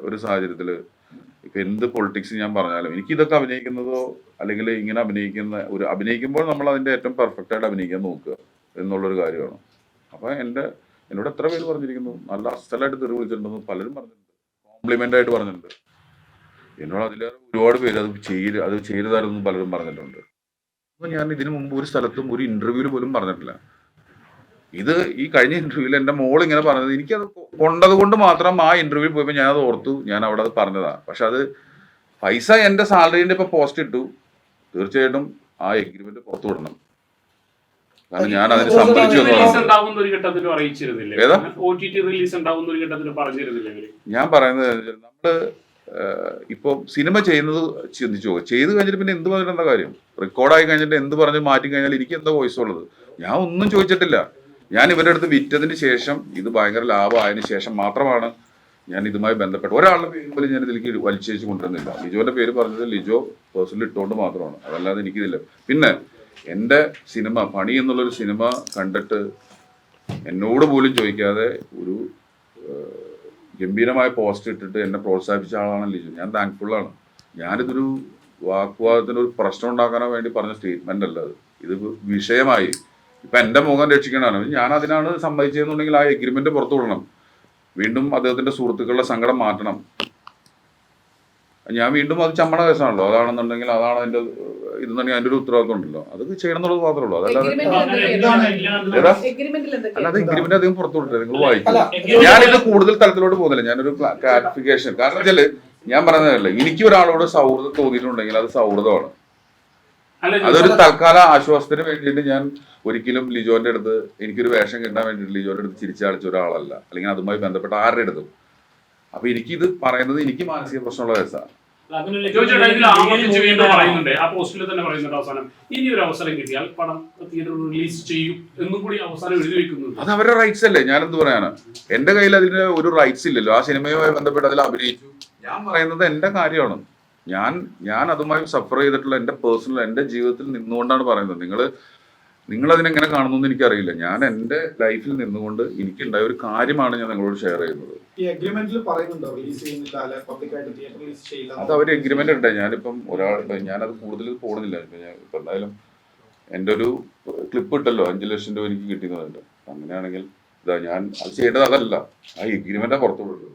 ഒരു സാഹചര്യത്തിൽ ഇപ്പൊ എന്ത് പൊളിറ്റിക്സ് ഞാൻ പറഞ്ഞാലും എനിക്ക് ഇതൊക്കെ അഭിനയിക്കുന്നതോ അല്ലെങ്കിൽ ഇങ്ങനെ അഭിനയിക്കുമ്പോൾ നമ്മൾ അതിന്റെ ഏറ്റവും പെർഫെക്റ്റ് ആയിട്ട് അഭിനയിക്കാൻ നോക്കുക എന്നുള്ളൊരു കാര്യമാണ്. അപ്പൊ എന്നോട് എത്ര പേര് പറഞ്ഞിരിക്കുന്നു, നല്ല അസലായിട്ട് തെറി വിളിച്ചിട്ടുണ്ടെന്ന് പലരും പറഞ്ഞിട്ടുണ്ട്, കോംപ്ലിമെന്റ് ആയിട്ട് പറഞ്ഞിട്ടുണ്ട്. എന്നോട് അതിലേറെ ഒരുപാട് പേര് അത് ചെയ്തതാരെന്നും പലരും പറഞ്ഞിട്ടുണ്ട്. അപ്പൊ ഞാൻ ഇതിനു മുമ്പ് ഒരു സ്ഥലത്തും ഒരു ഇന്റർവ്യൂവിൽ പോലും പറഞ്ഞിട്ടില്ല. ഇത് ഈ കഴിഞ്ഞ ഇന്റർവ്യൂവിൽ എന്റെ മോൾ ഇങ്ങനെ പറഞ്ഞത് എനിക്കത് കൊണ്ടത് കൊണ്ട് മാത്രം ആ ഇന്റർവ്യൂവിൽ പോയപ്പോൾ ഞാനത് ഓർത്തു, ഞാൻ അവിടെ അത് പറഞ്ഞതാ. പക്ഷെ അത് പൈസ എന്റെ സാലറിന്റെ ഇപ്പൊ പോസ്റ്റ് ഇട്ടു, തീർച്ചയായിട്ടും ആ എഗ്രിമെന്റ് പുറത്തു വിടണം. കാരണം ഞാൻ അതിന് സമ്മതിച്ചു. ഞാൻ പറയുന്നത് നമ്മള് ഇപ്പൊ സിനിമ ചെയ്യുന്നത് ചിന്തിച്ചു പോകും. ചെയ്ത് കഴിഞ്ഞിട്ട് പിന്നെ എന്ത് പറഞ്ഞിട്ട് എന്താ കാര്യം? റെക്കോർഡായി കഴിഞ്ഞിട്ട് എന്ത് പറഞ്ഞ് മാറ്റി കഴിഞ്ഞാൽ എനിക്ക് എന്താ വോയിസ് ഉള്ളത്? ഞാൻ ഒന്നും ചോദിച്ചിട്ടില്ല. ഞാൻ ഇവരുടെ അടുത്ത് വിറ്റതിന് ശേഷം, ഇത് ഭയങ്കര ലാഭമായതിനു ശേഷം മാത്രമാണ് ഞാൻ ഇതുമായി ബന്ധപ്പെട്ട് ഒരാളുടെ പേര് പോലും ഞാൻ ഇതിലേക്ക് വലിച്ചേച്ച് കൊണ്ടുവരുന്നില്ല. ലിജോന്റെ പേര് പറഞ്ഞത് ലിജോ പേഴ്സണൽ ഇട്ടുകൊണ്ട് മാത്രമാണ്, അതല്ലാതെ എനിക്കിതില്ല. പിന്നെ എൻ്റെ സിനിമ പണി എന്നുള്ളൊരു സിനിമ കണ്ടിട്ട് എന്നോട് പോലും ചോദിക്കാതെ ഒരു ഗംഭീരമായ പോസ്റ്റ് ഇട്ടിട്ട് എന്നെ പ്രോത്സാഹിപ്പിച്ച ആളാണ് ലിജോ. ഞാൻ താങ്ക്ഫുള്ളാണ്. ഞാനിതൊരു വാഗ്വാദത്തിന് ഒരു പ്രശ്നം ഉണ്ടാക്കാനോ വേണ്ടി പറഞ്ഞ സ്റ്റേറ്റ്മെന്റ് അല്ല അത്. ഇത് വിഷയമായി ഇപ്പൊ എന്റെ മുഖം രക്ഷിക്കണമാണ്. ഞാൻ അതിനാണ് സമ്മതിച്ചതെന്നുണ്ടെങ്കിൽ ആ എഗ്രിമെന്റ് പുറത്തു വിടണം. വീണ്ടും അദ്ദേഹത്തിന്റെ സുഹൃത്തുക്കളുടെ സങ്കടം മാറ്റണം. ഞാൻ വീണ്ടും അത് ചമ്മണ കേസാണല്ലോ. അതാണെന്നുണ്ടെങ്കിൽ അതാണ് അതിന്റെ ഇതെന്നുണ്ടെങ്കിൽ അതിന്റെ ഒരു ഉത്തരവാദിത്വം ഉണ്ടല്ലോ. അത് ചെയ്യണം എന്നുള്ളത് മാത്രമേ ഉള്ളൂ. അതല്ലാതെ അല്ലാതെ എഗ്രിമെന്റ് അധികം പുറത്തു വിട്ടില്ല. നിങ്ങൾ വായിക്കും. ഞാനിത് കൂടുതൽ തലത്തിലോട്ട് പോകുന്നില്ല. ഞാനൊരു ക്ലാരിഫിക്കേഷൻ. കാരണം വെച്ചാല് ഞാൻ പറഞ്ഞതല്ലേ, എനിക്ക് ഒരാളോട് സൗഹൃദം തോന്നിയിട്ടുണ്ടെങ്കിൽ അത് സൗഹൃദമാണ്. അതൊരു തൽക്കാല ആശ്വാസത്തിന് വേണ്ടിയിട്ട് ഞാൻ ഒരിക്കലും ലിജോന്റെ അടുത്ത് എനിക്കൊരു വേഷം കിട്ടാൻ വേണ്ടിയിട്ട് ലിജോന്റെ അടുത്ത് ചിരിച്ചടിച്ച ഒരാളല്ല, അല്ലെങ്കിൽ അതുമായി ബന്ധപ്പെട്ട ആരുടെ അടുത്തും. അപ്പൊ എനിക്കിത് പറയുന്നത് എനിക്ക് മാനസിക പ്രശ്നമുള്ള കേസാണ്. അത് അവരുടെ റൈറ്റ്സ് അല്ലേ? ഞാൻ എന്ത് പറയാനാ? എന്റെ കയ്യിൽ അതിന് ഒരു റൈറ്റ്സ് ഇല്ലല്ലോ. ആ സിനിമയുമായി ബന്ധപ്പെട്ട് അതിൽ അഭിനയിച്ചു. ഞാൻ പറയുന്നത് എന്റെ കാര്യമാണ്. ഞാൻ അതുമായി സഫർ ചെയ്തിട്ടുള്ള എന്റെ പേഴ്സണൽ എന്റെ ജീവിതത്തിൽ നിന്നുകൊണ്ടാണ് പറയുന്നത്. നിങ്ങൾ അതിനെങ്ങനെ കാണുന്നു എന്ന് എനിക്കറിയില്ല. ഞാൻ എന്റെ ലൈഫിൽ നിന്നുകൊണ്ട് എനിക്കുണ്ടായ ഒരു കാര്യമാണ് ഞാൻ നിങ്ങളോട് ഷെയർ ചെയ്യുന്നത്. അത് അവർ എഗ്രിമെന്റ് ഉണ്ട്. ഞാനിപ്പം ഞാനത് കൂടുതൽ പോകുന്നില്ല. ഇപ്പൊ എന്തായാലും എന്റെ ഒരു ക്ലിപ്പ് ഇട്ടല്ലോ, 5 ലക്ഷം രൂപ എനിക്ക് കിട്ടിയെന്നുണ്ട്. അങ്ങനെയാണെങ്കിൽ ഇതാ ഞാൻ അത് ചെയ്യേണ്ടത് അതല്ല, ആ എഗ്രിമെന്റാ പുറത്തു വിടുന്നത്.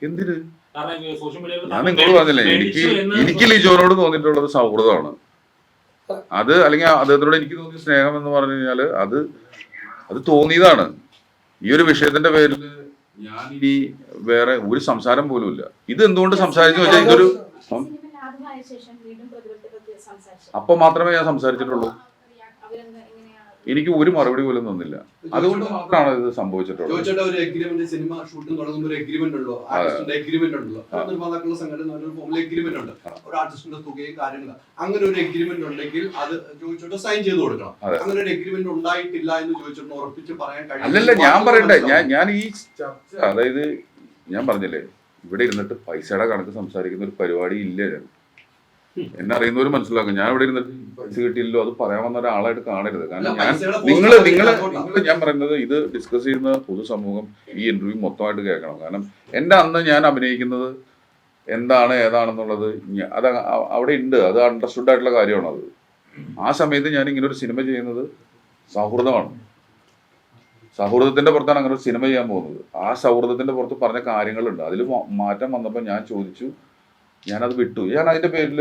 എന്തിന്? ഞാൻ നിങ്ങളോട് പറഞ്ഞില്ലേ, എനിക്ക് ലിജോനോട് തോന്നിയിട്ടുള്ളത് സൗഹൃദമാണ്. അത് അല്ലെങ്കിൽ അദ്ദേഹത്തിനോട് എനിക്ക് തോന്നിയ സ്നേഹം എന്ന് പറഞ്ഞു കഴിഞ്ഞാല് അത് തോന്നിയതാണ്. ഈ ഒരു വിഷയത്തിന്റെ പേരിൽ ഞാൻ ഇനി വേറെ ഒരു സംസാരം പോലും ഇല്ല. ഇത് എന്തുകൊണ്ട് സംസാരിച്ചു വെച്ചാൽ ഇതൊരു അപ്പൊ മാത്രമേ ഞാൻ സംസാരിച്ചിട്ടുള്ളൂ. എനിക്ക് ഒരു മറുപടി പോലും തന്നില്ല. അതുകൊണ്ട് മാത്രമാണ് ഇത് സംഭവിച്ചിട്ടുള്ളത്. ഒരു എഗ്രിമെന്റ്, സിനിമ ഷൂട്ടിംഗ് തുടങ്ങുമ്പോൾ ഒരു എഗ്രിമെന്റ് ഉണ്ടോ? ആർട്ടിസ്റ്റിന്റെ എഗ്രിമെന്റ് ഉണ്ടല്ലോ. നിർമ്മാതാക്കളുടെ സംഘടന ഫോമിൽ എഗ്രിമെന്റ് ഉണ്ട്. ഒരു ആർട്ടിസ്റ്റിന്റെ തുകയും കാര്യങ്ങളും. അങ്ങനെ ഒരു എഗ്രിമെന്റ് ഉണ്ടെങ്കിൽ അത് ചോദിച്ചോട്ട് സൈൻ ചെയ്ത് കൊടുക്കണം. അങ്ങനെ ഒരു എഗ്രിമെന്റ് ഉണ്ടായിട്ടില്ല എന്ന് ചോദിച്ചോട്ട് ഉറപ്പിച്ച് പറയാൻ കഴിയും. അല്ലല്ല, ഞാൻ പറയട്ടെ, ഞാൻ ഈ ചർച്ച, അതായത് ഞാൻ പറഞ്ഞില്ലേ, ഇവിടെ ഇരുന്നിട്ട് പൈസയുടെ കണക്ക് സംസാരിക്കുന്ന ഒരു പരിപാടി ഇല്ല. എന്നെ അറിയുന്നവർ മനസ്സിലാക്കും. ഞാൻ ഇവിടെ ഇരുന്നിട്ട് പൈസ കിട്ടിയില്ലോ അത് പറയാൻ വന്ന ഒരാളായിട്ട് കാണരുത്. കാരണം ഞാൻ പറയുന്നത് ഇത് ഡിസ്കസ് ചെയ്യുന്ന പൊതുസമൂഹം ഈ ഇന്റർവ്യൂ മൊത്തമായിട്ട് കേൾക്കണം. കാരണം എന്റെ അന്ന് ഞാൻ അഭിനയിക്കുന്നത് എന്താണ് ഏതാണെന്നുള്ളത് അത് അവിടെ ഉണ്ട്. അത് അണ്ടർസ്റ്റുഡ് ആയിട്ടുള്ള കാര്യമാണ്. അത് ആ സമയത്ത് ഞാൻ ഇങ്ങനെ ഒരു സിനിമ ചെയ്യുന്നത് സൗഹൃദമാണ്. സൗഹൃദത്തിന്റെ പുറത്താണ് അങ്ങനെ ഒരു സിനിമ ചെയ്യാൻ പോകുന്നത്. ആ സൗഹൃദത്തിന്റെ പുറത്ത് പറഞ്ഞ കാര്യങ്ങളുണ്ട്. അതിൽ മാറ്റം വന്നപ്പോൾ ഞാൻ ചോദിച്ചു, ഞാനത് വിട്ടു. ഞാൻ അതിന്റെ പേരിൽ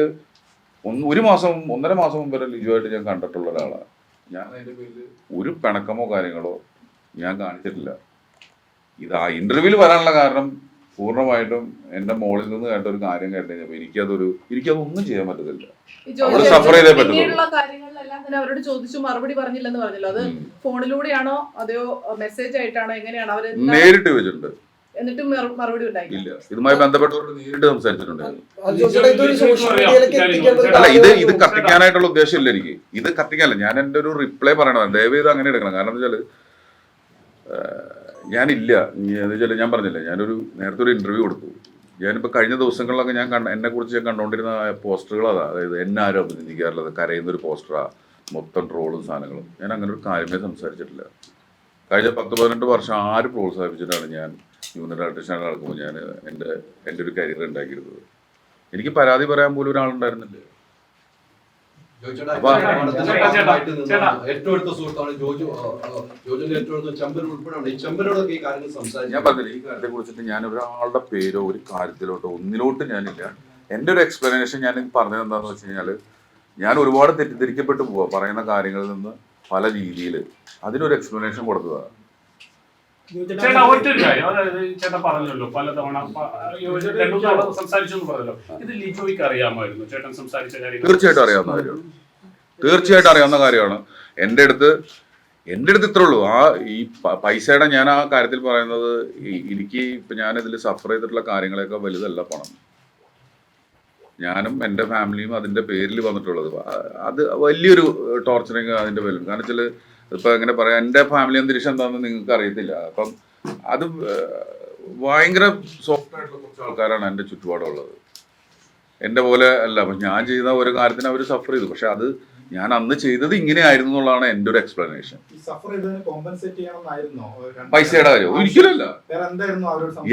1.5 മാസം മുമ്പ് വരെ ലിജുവായിട്ട് ഞാൻ കണ്ടിട്ടുള്ള ഒരാളാണ്. ഞാൻ അതിന്റെ പേരിൽ ഒരു പിണക്കമോ കാര്യങ്ങളോ ഞാൻ കാണിച്ചിട്ടില്ല. ഇത് ആ ഇന്റർവ്യൂവിൽ വരാനുള്ള കാരണം പൂർണ്ണമായിട്ടും എന്റെ മോളിൽ നിന്ന് കേട്ട ഒരു കാര്യം കേട്ട് കഴിഞ്ഞപ്പോൾ എനിക്കതൊന്നും ചെയ്യാൻ പറ്റത്തില്ല. അവിടെ സഫർ ചെയ്തേ പറ്റുള്ളൂ. അവരോട് ചോദിച്ചു, മറുപടി പറഞ്ഞില്ലെന്ന് പറഞ്ഞല്ലോ. അത് ഫോണിലൂടെയാണോ അതെയോ മെസ്സേജ് ആയിട്ടാണോ, എങ്ങനെയാണ് അവര് നേരിട്ട് വെച്ചിട്ടുണ്ട്? എന്നിട്ടും മറുപടി ഇല്ല. ഇതുമായി ബന്ധപ്പെട്ടവരോട് നേരിട്ട് സംസാരിച്ചിട്ടുണ്ടായിരുന്നു. അല്ല, ഇത് കത്തിക്കാനായിട്ടുള്ള ഉദ്ദേശമില്ല എനിക്ക്. ഇത് കത്തിക്കാനല്ല, ഞാൻ എന്റെ ഒരു റിപ്ലൈ പറയണതാണ്. ദയവേത് അങ്ങനെ എടുക്കണം. കാരണം എന്താ വെച്ചാല് ഞാനില്ല. ഞാൻ പറഞ്ഞില്ലേ, നേരത്തെ ഒരു ഇന്റർവ്യൂ കൊടുത്തു. ഞാനിപ്പോൾ കഴിഞ്ഞ ദിവസങ്ങളിലൊക്കെ എന്നെ കുറിച്ച് ഞാൻ കണ്ടുകൊണ്ടിരുന്ന പോസ്റ്ററുകൾ അതായത് എന്നെ ആരും അഭിനന്ദിക്കാറുള്ളത് കരയുന്നൊരു പോസ്റ്ററാ, മൊത്തം ട്രോളും സാധനങ്ങളും. ഞാൻ അങ്ങനെ ഒരു കാര്യമേ സംസാരിച്ചിട്ടില്ല. കഴിഞ്ഞ 10-18 വർഷം ആര് പ്രോത്സാഹിപ്പിച്ചിട്ടാണ് ഞാൻ യൂണിയൻ ഇലക്ട്രീഷ്യൻ നടക്കുമ്പോൾ ഞാൻ എൻ്റെ ഒരു കരിയർ ഉണ്ടാക്കിയിരുന്നത്. എനിക്ക് പരാതി പറയാൻ പോലും ഒരാളുണ്ടായിരുന്നില്ല. ഏറ്റവും അടുത്ത സുഹൃത്താണ് ജോജോന്റെ ഏറ്റവും അടുത്ത ചെമ്പൻ ഉൾപ്പെടെയാണ്. ഈ ചെമ്പനോടൊക്കെ ഈ കാര്യങ്ങൾ സംസാരിച്ചു. ഞാൻ പറഞ്ഞില്ല, ഈ കാര്യത്തെ കുറിച്ചിട്ട് ഞാൻ ഒരാളുടെ പേരോ ഒരു കാര്യത്തിലോട്ടോ ഒന്നിലോട്ട് ഞാനില്ല. എൻ്റെ ഒരു എക്സ്പ്ലനേഷൻ ഞാൻ പറഞ്ഞത് എന്താണെന്ന് വെച്ച് കഴിഞ്ഞാൽ, ഞാൻ ഒരുപാട് തെറ്റിദ്ധരിക്കപ്പെട്ടു പോവാ പറയുന്ന കാര്യങ്ങളിൽ നിന്ന് പല രീതിയിൽ. അതിനൊരു എക്സ്പ്ലനേഷൻ കൊടുത്തതാണ്. ചേട്ടാ ഒറ്റൊരു കാര്യം, അതായത് ചേട്ടൻ പറഞ്ഞല്ലോ പലതവണ സംസാരിച്ചു എന്ന് പറഞ്ഞല്ലോ, ഇത് ലിജോയ്ക്ക് അറിയാമായിരുന്നു ചേട്ടൻ സംസാരിച്ച കാര്യം? തീർച്ചയായിട്ടും അറിയാവുന്ന കാര്യമാണ്, തീർച്ചയായിട്ടും അറിയാവുന്ന കാര്യമാണ്. എൻ്റെ അടുത്ത് ഇത്രേ ഉള്ളൂ. ഈ പൈസയുടെ ഞാൻ ആ കാര്യത്തിൽ പറയുന്നത്, എനിക്ക് ഇപ്പം ഞാനിതിൽ സഫർ ചെയ്തിട്ടുള്ള കാര്യങ്ങളെയൊക്കെ വലുതല്ല പണം. ഞാനും എൻ്റെ ഫാമിലിയും അതിൻ്റെ പേരിൽ വന്നിട്ടുള്ളത് അത് വലിയൊരു ടോർച്ചറിങ് അതിൻ്റെ പേരിൽ. കാരണം വെച്ചാൽ ഇപ്പം എങ്ങനെ പറയാം, എൻ്റെ ഫാമിലി അന്തരീക്ഷം എന്താണെന്ന് നിങ്ങൾക്ക് അറിയത്തില്ല. അപ്പം അത് ഭയങ്കര സോഫ്റ്റ് ആയിട്ടുള്ള കുറച്ച് ആൾക്കാരാണ് എൻ്റെ ചുറ്റുപാടുള്ളത്. എൻ്റെ പോലെ അല്ല. അപ്പം ഞാൻ ചെയ്യുന്ന ഒരു കാര്യത്തിന് അവർ സഫർ ചെയ്തു. പക്ഷെ അത് ഞാൻ അന്ന് ചെയ്തത് ഇങ്ങനെയായിരുന്നു എന്നുള്ളതാണ് എൻ്റെ ഒരു എക്സ്പ്ലനേഷൻ. പൈസയുടെ കാര്യം ഒരിക്കലല്ല.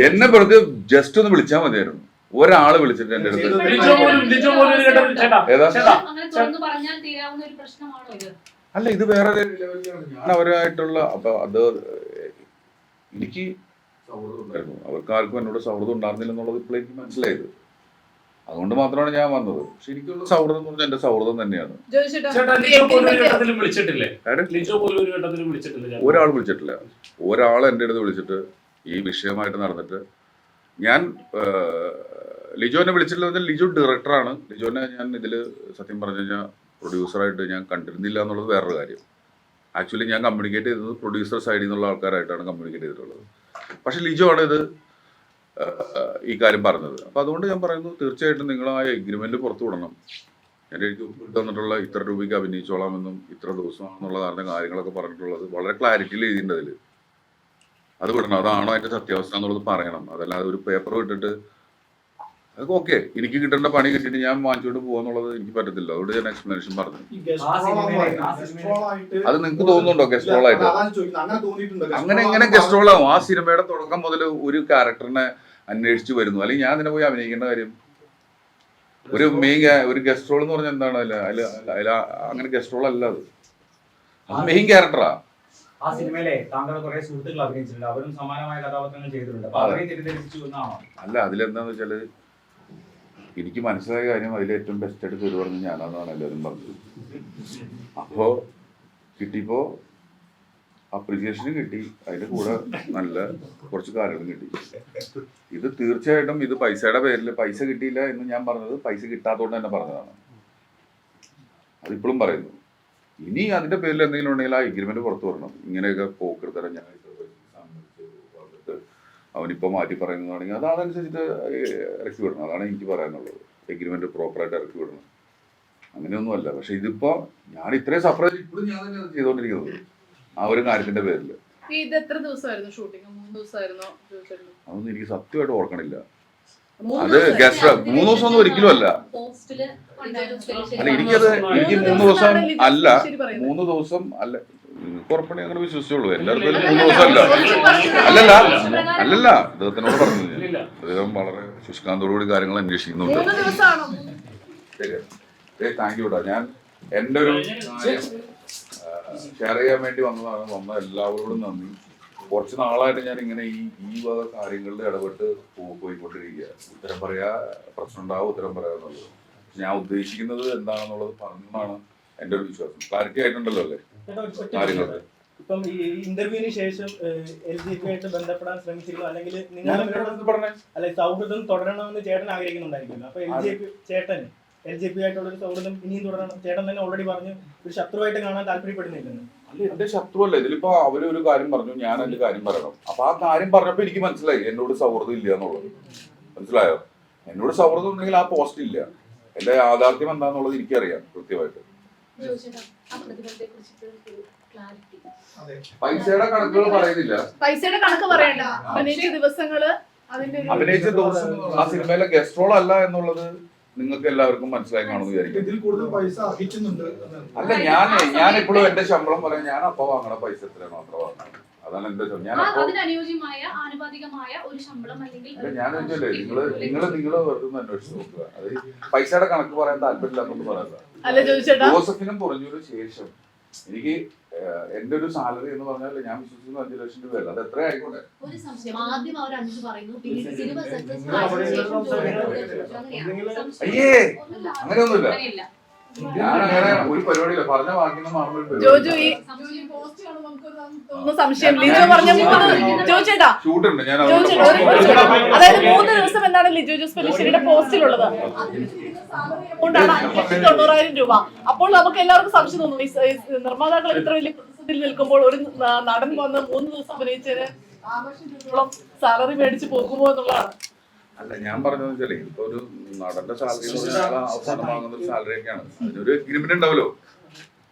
എന്നെ വെറുതെ ജസ്റ്റ് ഒന്ന് വിളിച്ചാൽ മതിയായിരുന്നു. ഒരാള് വിളിച്ചിട്ട് എൻ്റെ അടുത്ത് അല്ല, ഇത് വേറെ ലെവലിലാണ്. ഞാൻ അവരായിട്ടുള്ള അപ്പൊ അത് എനിക്ക് സൗഹൃദം ഉണ്ടായിരുന്നു. അവർക്കാർക്കും എന്നോട് സൗഹൃദം ഉണ്ടായിരുന്നില്ല എന്നുള്ളത് ഇപ്പോൾ എനിക്ക് മനസ്സിലായത്. അതുകൊണ്ട് മാത്രമാണ് ഞാൻ വന്നത്. പക്ഷെ എനിക്കുള്ള സൗഹൃദം എന്ന് പറഞ്ഞാൽ എന്റെ സൗഹൃദം തന്നെയാണ്. ഒരാൾ വിളിച്ചിട്ടില്ല. ഒരാൾ എൻ്റെ അടുത്ത് വിളിച്ചിട്ട് ഈ വിഷയമായിട്ട് നടന്നിട്ട് ഞാൻ ലിജോനെ വിളിച്ചിട്ടില്ല. ലിജോ ഡയറക്ടറാണ്. ലിജോനെ ഞാൻ ഇതിൽ സത്യം പറഞ്ഞു കഴിഞ്ഞാൽ പ്രൊഡ്യൂസറായിട്ട് ഞാൻ കണ്ടിരുന്നില്ല എന്നുള്ളത് വേറൊരു കാര്യം. ആക്ച്വലി ഞാൻ കമ്മ്യൂണിക്കേറ്റ് ചെയ്തത് പ്രൊഡ്യൂസർ സൈഡിൽ നിന്നുള്ള ആൾക്കാരായിട്ടാണ് കമ്മ്യൂണിക്കേറ്റ് ചെയ്തിട്ടുള്ളത്. പക്ഷെ ലിജോ ആണ് ഇത് ഈ കാര്യം പറഞ്ഞത്. അപ്പോൾ അതുകൊണ്ട് ഞാൻ പറയുന്നു, തീർച്ചയായിട്ടും നിങ്ങൾ ആ എഗ്രിമെന്റ് പുറത്തു വിടണം. എൻ്റെ എനിക്ക് തന്നിട്ടുള്ള ഇത്ര രൂപയ്ക്ക് അഭിനയിച്ചോളാമെന്നും ഇത്ര ദിവസമാണെന്നുള്ള കാര്യങ്ങളൊക്കെ പറഞ്ഞിട്ടുള്ളത് വളരെ ക്ലാരിറ്റിയിൽ എഴുതിയിട്ടുണ്ട് അതിൽ. അത് വിടണം. അതാണോ അതിൻ്റെ സത്യാവസ്ഥ എന്നുള്ളത് പറയണം. അതല്ലാതെ ഒരു പേപ്പർ വിട്ടിട്ട് അതൊക്കെ ഓക്കെ, എനിക്ക് കിട്ടേണ്ട പണി കിട്ടിയിട്ട് ഞാൻ വാങ്ങിച്ചുകൊണ്ട് പോകാന്നുള്ളത് എനിക്ക് പറ്റത്തില്ല. അതുകൊണ്ട് ഞാൻ എക്സ്പ്ലനേഷൻ പറഞ്ഞു. അത് നിങ്ങൾക്ക് തോന്നുന്നുണ്ടോ ഗസ്റ്റ് റോൾ ആയിട്ട്? അങ്ങനെ എങ്ങനെ ഗസ്റ്റ് റോൾ ആവും? ആ സിനിമയുടെ തുടക്കം മുതൽ ഒരു ക്യാരക്ടറിനെ അന്വേഷിച്ച് വരുന്നു. അല്ലെങ്കിൽ ഞാൻ ഇതിനെ പോയി അഭിനയിക്കേണ്ട കാര്യം? ഒരു ഗസ്റ്റ് റോൾ എന്ന് പറഞ്ഞാൽ എന്താണ്? അതിൽ അങ്ങനെ ഗസ്റ്റ് റോൾ അല്ല, അത് മെയിൻ ക്യാരക്ടറാ. ആ സിനിമയിലെ താങ്കൾ കുറെ സുഹൃത്തുക്കൾ അഭിനയിച്ചിട്ടുണ്ട്, അവരും സമാനമായ കഥാപാത്രങ്ങൾ ചെയ്തിട്ടുണ്ട്. അല്ല, അതിലെന്താന്ന് വെച്ചാല് എനിക്ക് മനസ്സിലായ കാര്യം, അതിൽ ഏറ്റവും ബെസ്റ്റ് ആയിട്ട് പേര് പറഞ്ഞ് ഞാനാണെന്നാണ് എല്ലാവരും പറഞ്ഞത്. അപ്പോ കിട്ടിയപ്പോ അപ്രിസിയേഷനും കിട്ടി, അതിന്റെ കൂടെ നല്ല കുറച്ച് കാര്യങ്ങളും കിട്ടി. ഇത് തീർച്ചയായിട്ടും ഇത് പൈസയുടെ പേരിൽ പൈസ കിട്ടിയില്ല എന്ന് ഞാൻ പറഞ്ഞത് പൈസ കിട്ടാത്തതുകൊണ്ട് തന്നെ പറഞ്ഞതാണ്. അതിപ്പോഴും പറയുന്നു. ഇനി അതിന്റെ പേരിൽ എന്തെങ്കിലും ഉണ്ടെങ്കിൽ ആ എഗ്രിമെന്റ് പുറത്തു വരണം. ഇങ്ങനെയൊക്കെ പോക്കെടുത്തരം ഞാൻ അവനിപ്പോൾ മാറ്റി പറയുന്നതാണെങ്കിൽ അത് അതനുസരിച്ചിട്ട് ഇറക്കി വിടണം. അതാണ് എനിക്ക് പറയാനുള്ളത്. എഗ്രിമെന്റ് പ്രോപ്പറായിട്ട് ഇറക്കി വിടണം. അങ്ങനെയൊന്നുമല്ല. പക്ഷെ ഇതിപ്പോ ഞാൻ ഇത്രയും സഫർ ഇപ്പോഴും ഞാൻ തന്നെ ചെയ്തുകൊണ്ടിരിക്കുന്നത് ആ ഒരു കാര്യത്തിന്റെ പേരിൽ. അതൊന്നും എനിക്ക് സത്യമായിട്ട് ഓർക്കണില്ല. അത് ഗസ്റ്റ് 3 ദിവസം ഒന്നും ഒരിക്കലും അല്ല. എനിക്ക് 3 ദിവസം അല്ല, 3 ദിവസം അല്ല. ഉറപ്പണി അങ്ങനെ വിശ്വസിച്ചുള്ളൂ. എല്ലാവർക്കും 3 ദിവസം അല്ലല്ല. അദ്ദേഹത്തിനോട് പറഞ്ഞു. അദ്ദേഹം വളരെ ശുഷ്കാന്തോടുകൂടി കാര്യങ്ങൾ അന്വേഷിക്കുന്നുണ്ട്. Thank you. ഞാൻ എൻ്റെ ഒരു ഷെയർ ചെയ്യാൻ വേണ്ടി വന്ന എല്ലാവരോടും നന്ദി. കുറച്ച് നാളായിട്ട് ഞാൻ ഇങ്ങനെ ഈ വക കാര്യങ്ങളിൽ ഇടപെട്ട് പോയിക്കൊണ്ടിരിക്കുക. ഉത്തരം പറയാ, പ്രശ്നം ഉണ്ടാവും, ഉത്തരം പറയാന്നുള്ളത്. ഞാൻ ഉദ്ദേശിക്കുന്നത് എന്താണെന്നുള്ളത് പറഞ്ഞതാണ് എൻ്റെ ഒരു വിശ്വാസം. ക്ലാരിറ്റി ആയിട്ടുണ്ടല്ലോ അല്ലേ കാര്യങ്ങളൊക്കെ? ഇപ്പം ഈ ഇന്റർവ്യൂവിന് ശേഷം LGP ആയിട്ട് ബന്ധപ്പെടാൻ ശ്രമിച്ചിരുന്നു, അല്ലെങ്കിൽ നിങ്ങൾ അല്ലെ സൗഹൃദം തുടരണമെന്ന് ചേട്ടൻ ആഗ്രഹിക്കുന്നുണ്ടായിരിക്കുമല്ലോ. അപ്പൊ LGP ആയിട്ടുള്ള ഒരു സൗഹൃദം ഇനിയും തുടരണം. ചേട്ടൻ തന്നെ ഓൾറെഡി പറഞ്ഞു ഒരു ശത്രുവായിട്ട് കാണാൻ താല്പര്യപ്പെടുന്നില്ലെന്ന്. അല്ല, എന്റെ ശത്രുവല്ല. ഇതിലിപ്പോ അവര് ഒരു കാര്യം പറഞ്ഞു, ഞാൻ അതിന്റെ കാര്യം പറയണം. അപ്പൊ ആ കാര്യം പറഞ്ഞപ്പോ എനിക്ക് മനസ്സിലായി എന്നോട് സൗഹൃദം ഇല്ല എന്നുള്ളത്. മനസ്സിലായോ? എന്നോട് സൗഹൃദം ഉണ്ടെങ്കിൽ ആ പോസ്റ്റ് ഇല്ല. എന്റെ യാഥാർത്ഥ്യം എന്താന്നുള്ളത് എനിക്കറിയാം കൃത്യമായിട്ട്. പൈസയുടെ കണക്കുകൾ പറയുന്നില്ല. പൈസയുടെ കണക്ക് പറയണ്ട. അഭിനയിച്ച ദിവസങ്ങള്, അഭിനയിച്ച ദിവസം ആ സിനിമയിലെ ഗസ്റ്റ് റോൾ അല്ല എന്നുള്ളത് നിങ്ങൾക്ക് എല്ലാവർക്കും മനസ്സിലായി കാണുമെന്ന് വിചാരിക്കും. അല്ല, ഞാൻ എപ്പോഴും എന്റെ ശമ്പളം പറയാൻ ഞാൻ അപ്പൊ വാങ്ങണ പൈസ എത്രയാണ് മാത്രം വാങ്ങണം. അതാണ് എന്റെ ചോദ്യം. ഞാൻ അതിനനുയോജ്യമായ ആനുപാതികമായ ഒരു ശമ്പളം അല്ലെങ്കിൽ ഞാൻ ചോദിച്ചല്ലേ നിങ്ങൾ വെറുതെ ഒന്ന് അന്വേഷിച്ച് നോക്കുക. അത് പൈസയുടെ കണക്ക് പറയാൻ താല്പര്യമില്ലാത്തൊന്നും പറയാം. അല്ല ചോദിച്ചേട്ടാ, ജോസഫിനും കുറഞ്ഞൊരു ശേഷം എനിക്ക് എന്റെ ഒരു സാലറി എന്ന് പറഞ്ഞാൽ ഞാൻ വിശ്വസിക്കുന്ന 5 ലക്ഷം രൂപയല്ല. അത് എത്ര ആയിക്കോട്ടെ. ഒരു സംശയം ആദ്യം അവർ 5 പറയുന്നു, പിന്നെ സിനിമ സക്സസ് അയ്യേ അങ്ങനെയൊന്നുമില്ല. ഞാൻ അങ്ങനെ ഒരു പരിപാടിയില്ല, പറഞ്ഞ വാക്കിന് ജോജു ഈ ഒന്ന് സംശയം ലിജോ പറഞ്ഞ ചോദിച്ചേട്ടാ ഷൂട്ട് ഉണ്ട്. ഞാൻ ചോദിച്ചേട്ടാ അതായത് 3 ദിവസം എന്താണ് ലിജോ ജോസ് പെല്ലിശ്ശേരിയുടെ പോസ്റ്റിലുള്ളത്. അതുകൊണ്ടാണ് 5,90,000 രൂപ. അപ്പോൾ നമുക്ക് എല്ലാവർക്കും സംശയം തോന്നും, ഈ നിർമ്മാതാക്കൾ ഇത്ര വലിയ പ്രതിസന്ധിയിൽ നിൽക്കുമ്പോൾ ഒരു നടൻ വന്ന് 3 ദിവസം അഭിനയിച്ചതിന് 6,00,000 രൂപയോളം സാലറി മേടിച്ച് പോകുമോ എന്നുള്ളതാണ്. അല്ല, ഞാൻ പറഞ്ഞതെന്ന് വെച്ചാലേ ഇപ്പൊ ഒരു നടന്റെ സാലറി അവസാനം വാങ്ങുന്ന ഒരു സാലറി ഒക്കെയാണ്. അതിനൊരു എഗ്രിമെന്റ് ഉണ്ടാവല്ലോ.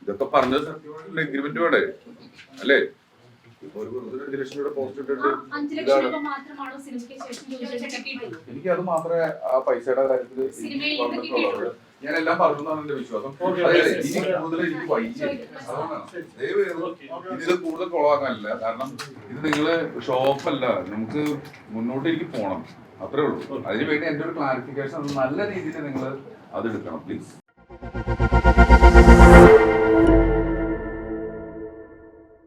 ഇതൊക്കെ പറഞ്ഞത് സത്യമായിട്ടുള്ള എഗ്രിമെന്റ് വേണ്ടേ അല്ലേ? ഇപ്പൊ ഒരു 5 ലക്ഷം രൂപയുടെ പോസ്റ്റ് ഇട്ടിട്ട് 5 ലക്ഷം രൂപ മാത്രമാണോ സിനിമയ്ക്ക് ശേഷം കിട്ടിയിട്ടുള്ളത്? എനിക്ക് അത് മാത്രമേ ആ പൈസയുടെ കാര്യത്തിൽ പറഞ്ഞിട്ടുള്ളൂ. ഞാൻ എല്ലാം പറഞ്ഞതാണ് എന്റെ വിശ്വാസം. അതായത് ഇനി കൂടുതൽ എനിക്ക് വൈകി ഇതിൽ കൂടുതൽ കൊളവാക്കാനില്ല. കാരണം ഇത് നിങ്ങള് ഷോപ്പല്ല, നമുക്ക് മുന്നോട്ട് എനിക്ക് പോകണം, അത്രേ ഉള്ളൂ. അതിന് വേണ്ടി എന്റെ ഒരു ക്ലാരിഫിക്കേഷൻ നല്ല രീതിയിൽ നിങ്ങൾ അത് എടുക്കണം പ്ലീസ്.